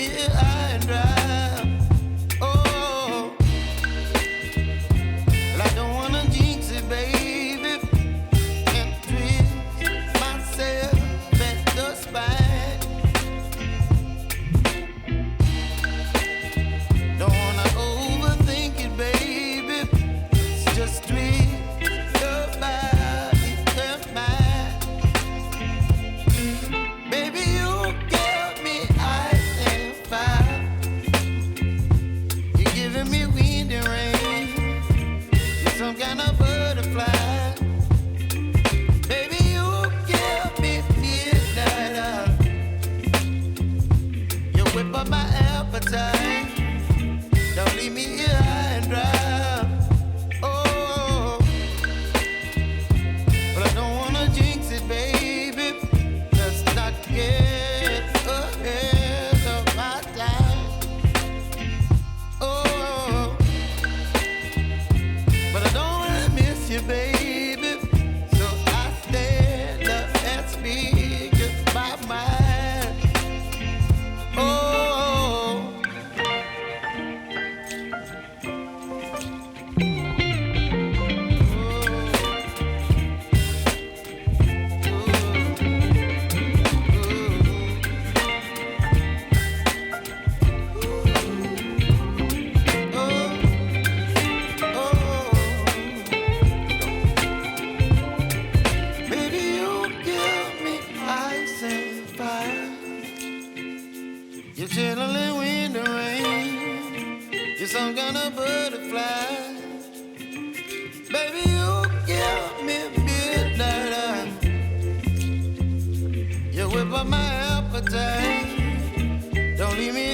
me high and dry. Oh, well, I don't wanna jinx it, baby, and twist myself at the spine. Don't wanna overthink it, baby. It's just twist your body and mine. Baby, you give me ice and fire. You're giving me wind and rain. You're some kind of butterfly. Baby, you give me midnight. You whip up my appetite. Don't leave me here high and dry. Oh, but I don't wanna jinx it, baby. Let's not get ahead of my time. Oh, but I don't wanna miss you, baby. So I stand up and speak my mind. Oh. Baby, you give me ice and fire. You're chilling wind and rain. You're some kind of butterfly. Baby, you give me midnight. You whip up my appetite. Don't leave me